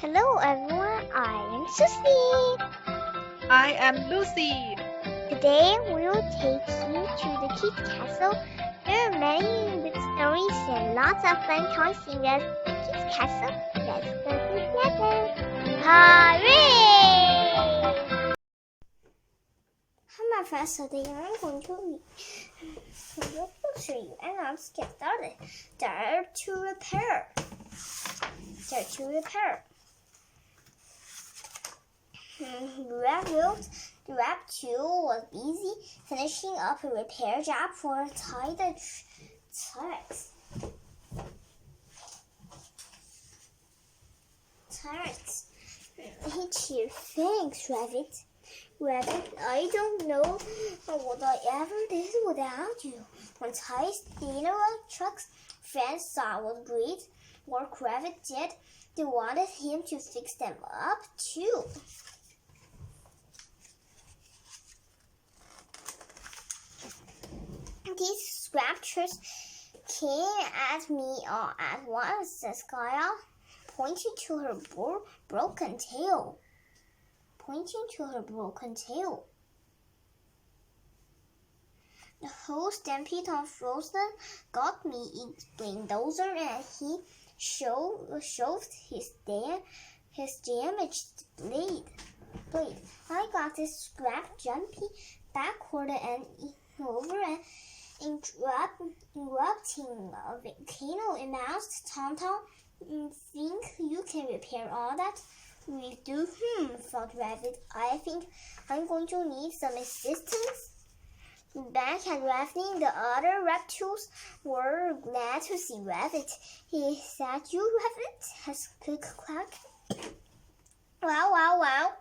Hello everyone, I am Susie. I am Lucy. Today we will take you to the Kids Castle. There are many good stories and lots of fun toys in the Kids Castle. Let's go together. Hooray! Hi my friends, today I'm going to read your books for you and let's get started. Dare to repair. The Rap 2 was busy finishing up a repair job for Dinotrux. He cheered, "Thanks, Rabbit. Rabbit, I don't know what I ever did without you." When Ty's Dinotrux friends saw what great work Rabbit did, they wanted him to fix them up too. "These scratchers came at me all at once," said Skyla, pointing to her broken tail. "The whole stampede of Frozen got me," explained Dozer, and he shoved his damaged blade. "I got this scrap jumpy backward and over and erupting a volcano," announced Tonton. "Think you can repair all that?" "We do, thought Rabbit. "I think I'm going to need some assistance." Back at Rabbit, the other reptiles were glad to see Rabbit. "He said you, Rabbit?" asked Click Clack. Wow.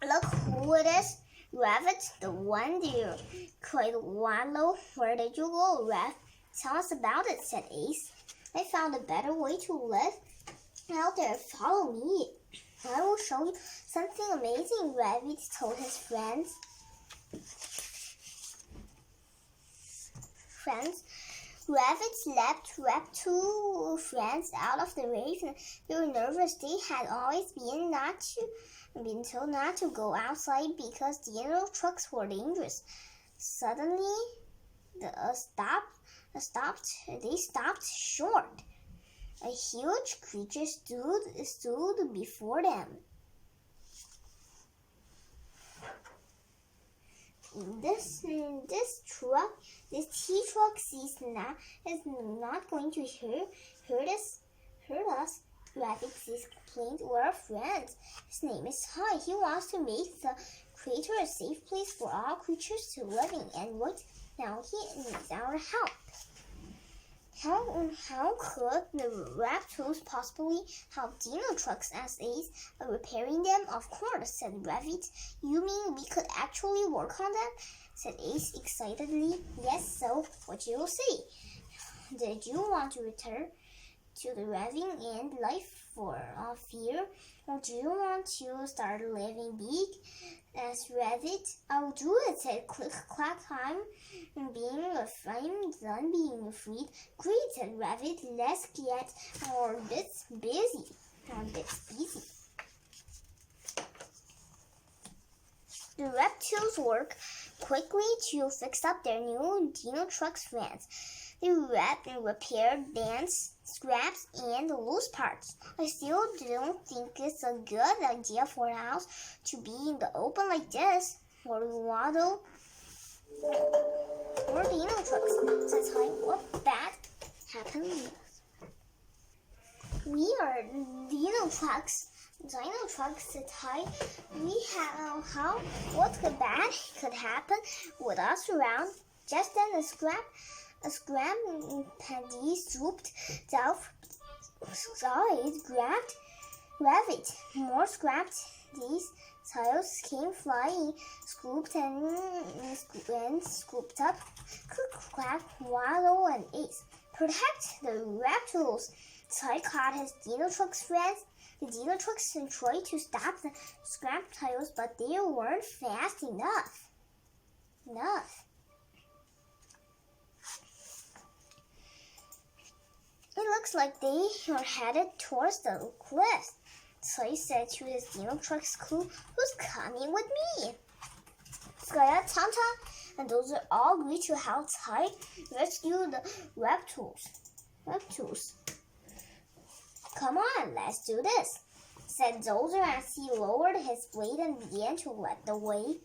"Look who it is. Rabbit, the one deer," cried Wallow. "Where did you go, Rabbit?" "Tell us about it," said Ace. "I found a better way to live out there. Follow me. I will show you something amazing," Rabbit told his friends. Rabbit leapt two friends out of the race. They were nervous. They had always been told not to go outside because Dinotrux were dangerous. Suddenly, they stopped short. A huge creature stood before them. This T-Truck is not going to hurt us. Rabbit explained. "We're friends. His name is Ty. He wants to make the crater a safe place for all creatures to live in, and right now he needs our help." How could the reptiles possibly help Dinotrux?" asked Ace. "By repairing them, of course," said Rabbit. "You mean we could actually work on them?" said Ace excitedly. "Yes, so what you will say? Did you want to return to the raving end life of fear, or do you want to start living big?" asked Rabbit. "I'll do it," said Click Clack. "I'm done being afraid." "Great," said Rabbit. "Let's get our bits busy." The reptiles worked quickly to fix up their new Dinotrux friends. They repaired dents, scraps, and loose parts. "I still don't think it's a good idea for a house to be in the open like this," worried Waddle. "Or Dinotrux," said Ty. "What bad happened with us?" "We are Dinotrux," said Ty. What bad could happen with us around?" Just then a scrap paddy swooped down, grabbed Rabbit. More scrapped these tiles came flying, scooped up Clack, Wallow, and Ace. "Protect the reptiles!" Ty caught his Dinotrux friends. The Dinotrux tried to stop the scrap tiles, but they weren't fast enough. It looks like they are headed towards the cliff, Ty said to his Dinotrux crew. Who's coming with me? Skaya, Tanta, and those are all agreed to help Ty rescue the reptiles. Come on, let's do this, said Dozer as he lowered his blade and began to lead the way.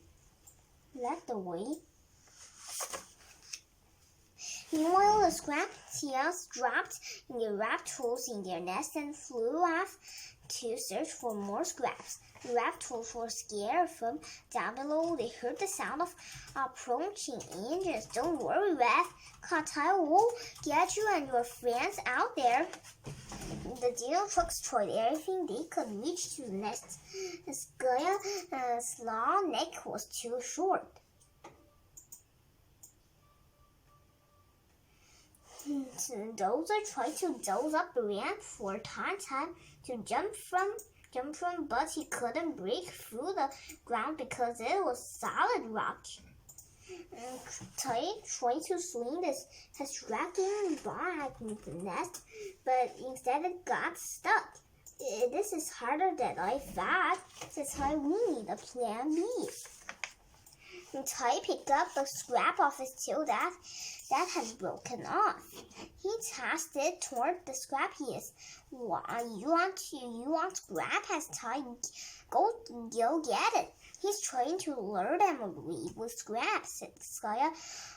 Meanwhile, the Scraptias dropped the reptiles in their nest and flew off to search for more scraps. The reptiles were scared. From down below, they heard the sound of approaching engines. Don't worry, Rev. Katai will get you and your friends out there. The Dinotrux tried everything they could reach to the nest. Skaya's long neck was too short. Dozer tried to doze up the ramp for time to jump from, but he couldn't break through the ground because it was solid rock. Ty tried to swing his dragon back into the nest, but instead it got stuck. This is harder than I thought, said Ty. We need a plan B. Ty picked up the scrap of his tail that had broken off. He tossed it toward the scrap. Yes, you want scrap? Asked Ty. Go get it. He's trying to lure them away with scrap, said Skaya.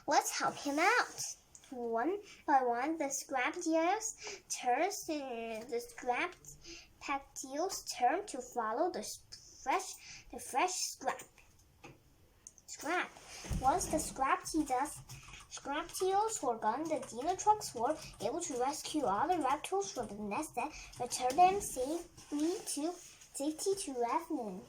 Let's help him out. One by one, the Scraptios turned to follow the fresh scrap. Once the Scraptios were gone, the Dinotrux were able to rescue all the reptiles from the nest and return them safety to Revlon.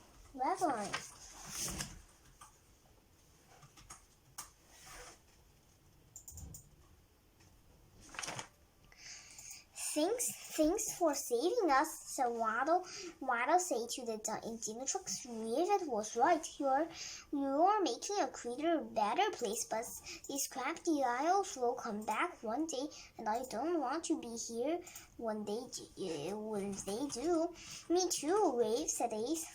Thanks for saving us, said Waddle. Waddle said to the Dinotrux, Raven was right. You are making a creature a better place, but these crafty isles will come back one day, and I don't want to be here when they do. Me too, Rave, said Ace.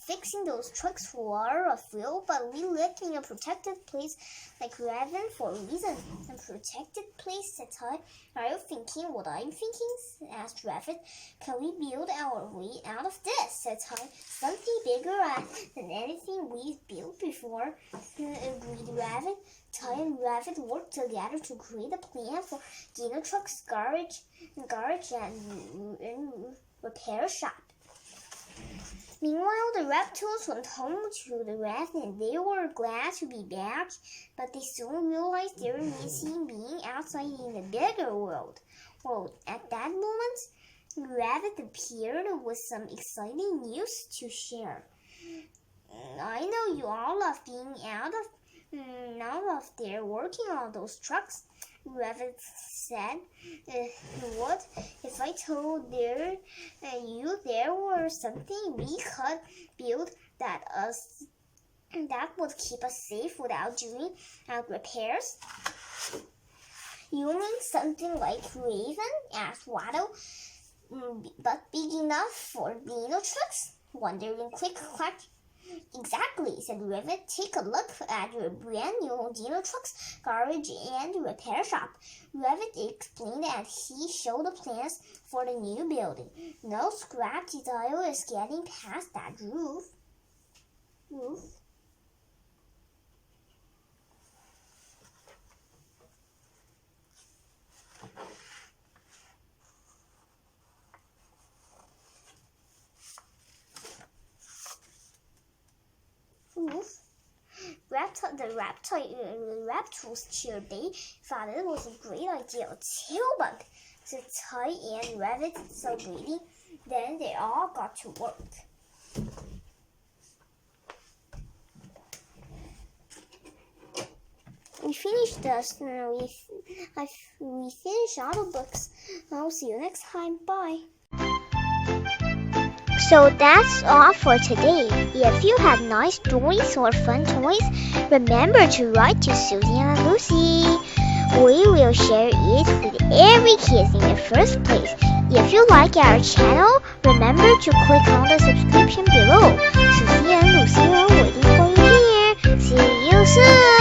Fixing those trucks were a thrill, but we live in a protected place like Raven for a reason. A protected place, said Ty. Are you thinking what I'm thinking? Asked Raven. Can we build our way out of this? Said Ty. Something bigger than anything we've built before, agreed Raven. Ty and Raven worked together to create a plan for Dinotrux garage and repair shop. Meanwhile, the reptiles went home to the rest, and they were glad to be back, but they soon realized they were missing being outside in the bigger world. At that moment, Rabbit appeared with some exciting news to share. I know you all love being out of there working on those trucks, Rabbit said. What if I told you there was something we could build that would keep us safe without doing repairs? You mean something like Raven? Asked Waddle. But big enough for Dinotrux? Wondering quick quack. Exactly, said Raven. Take a look at your brand new Dinotrux garage and repair shop. Raven explained and he showed the plans for the new building. No scrap detail is getting past that roof. The reptiles cheered. They thought it was a great idea. A tailbug, said Ty and Rabbit celebrating. Then they all got to work. We finished this. We finished all the books. I'll see you next time. Bye. So that's all for today. If you have nice stories or fun toys, remember to write to Susie and Lucy. we will share it with every kid in the first place. If you like our channel, remember to click on the subscription below. Susie and Lucy are waiting for you here. See you soon!